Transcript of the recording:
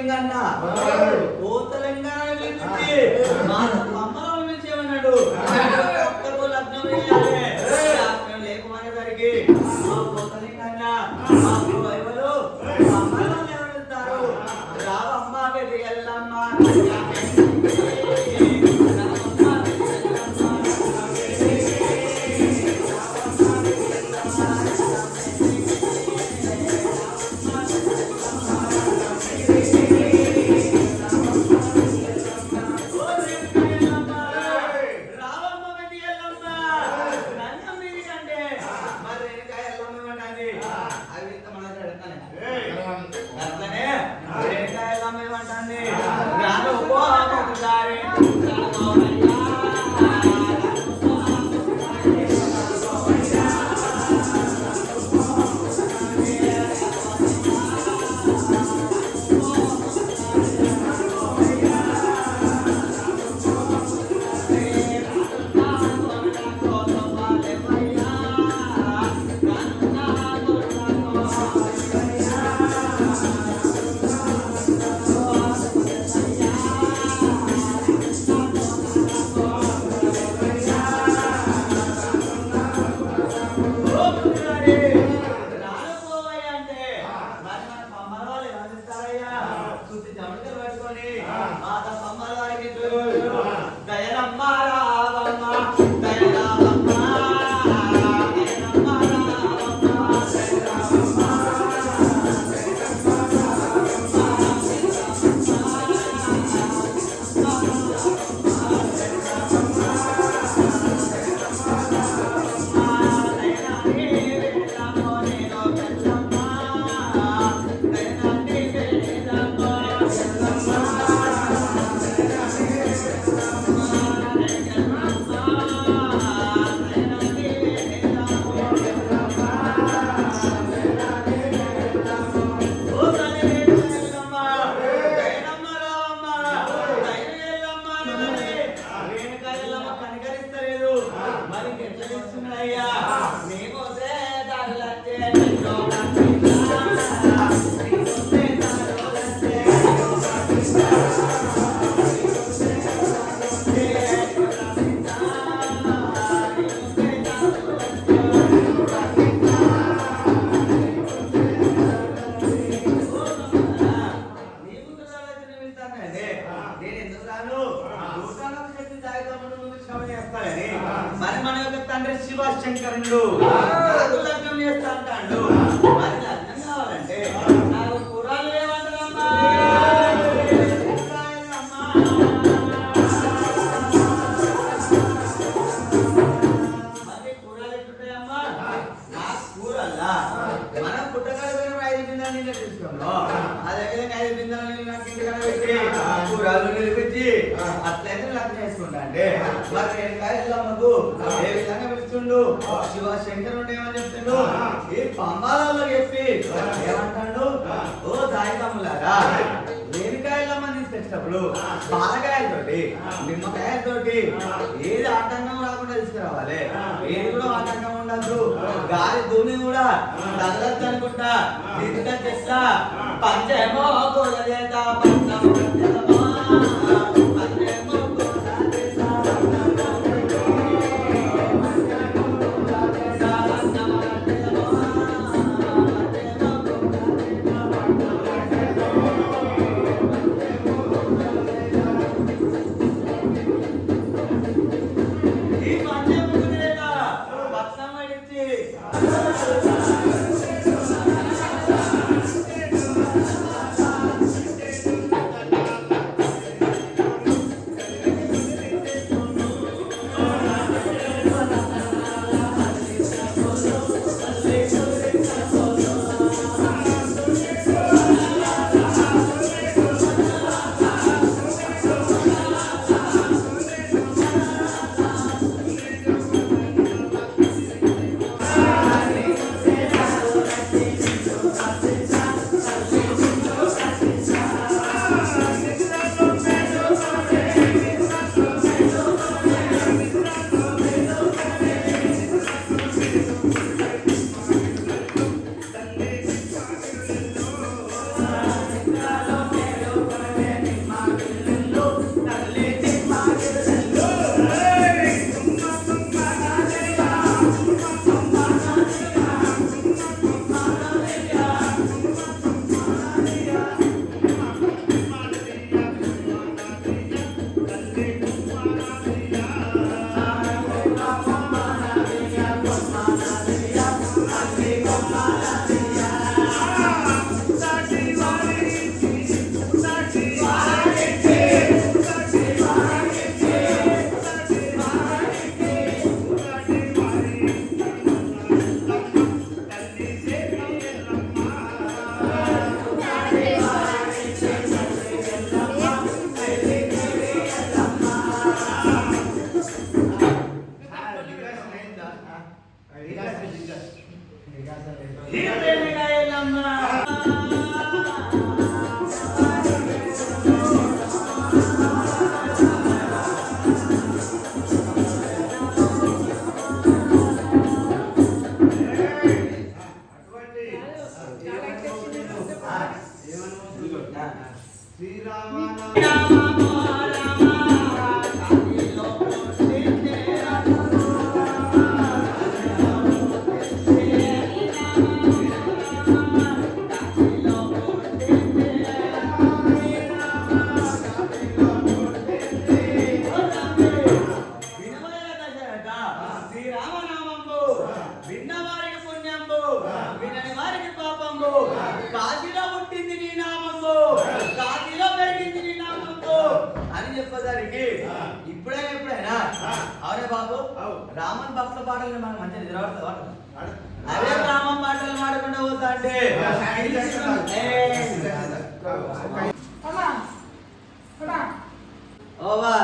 లింగన్న ఓ తెలంగాణ నుంచి మా అమ్మల నుంచి ఏమన్నాడు ఒక్కరు లగ్నం వేయాలి లగ్నం లేకుమనేసరికి మా పోత లింగన్న మా వైవలు అమ్మలో ఎవరుతారు రావమ్మ బెది ఎల్లమ్మ మరి మన యొక్క తండ్రి శివశంకరుడు నాకు లగ్నం చేస్తా అంటాడు మరి లగ్నం కావాలంటే నాకు పురాలు లేవంటారమ్మా మరి కూరలు ఎట్లుంటాయమ్మా నా కూరల్లా మనం పుట్టకాడ పోయిన 5 బిందెలు నీళ్ళు తీసుకున్నాం అదేవిధంగా 5 బిందెలు నీళ్ళు నాకు ఇంటికాడ పెట్టి కూరలు నిలిపించి అట్లయితే లగ్నం చేసుకుంటా అంటే మరి ఎల్లమ్మకు ఏ విధంగా పిలుస్తుండు శివశంకరుడు ఏమని చెప్తుండు ఈ పంబాలలో చెప్పి ఏమంటాడు ఓ దాయితమ్ములారా రేణుకాయలమ్మ తీసుకొచ్చినప్పుడు బాలకాయలతోటి నిమ్మకాయలతోటి ఏది ఆటంకం రాకుండా తీసుకురావాలి ఏది కూడా ఆటంకం ఉండద్దు గాలి ధూని కూడా తగలద్దు అనుకుంటా ఇంత చెట్ల పంచమో గోలదేత శ్రీరామ శ్రీరామనామంబు విన్నవారికి పుణ్యంబు వినని వారికి పాపంబు కాశీలో పుట్టింది నీ నామంబు కాశీలో పెరిగింది నీ నామంబు అని చెప్పేసరికి ఎప్పుడైనా అవునే బాబు రామన్ భక్తుల పాటలు మనకు మంచిగా నిద్రపడతా అదే రామన్ పాటలు పాడకుండా పోతా అంటే ఓవా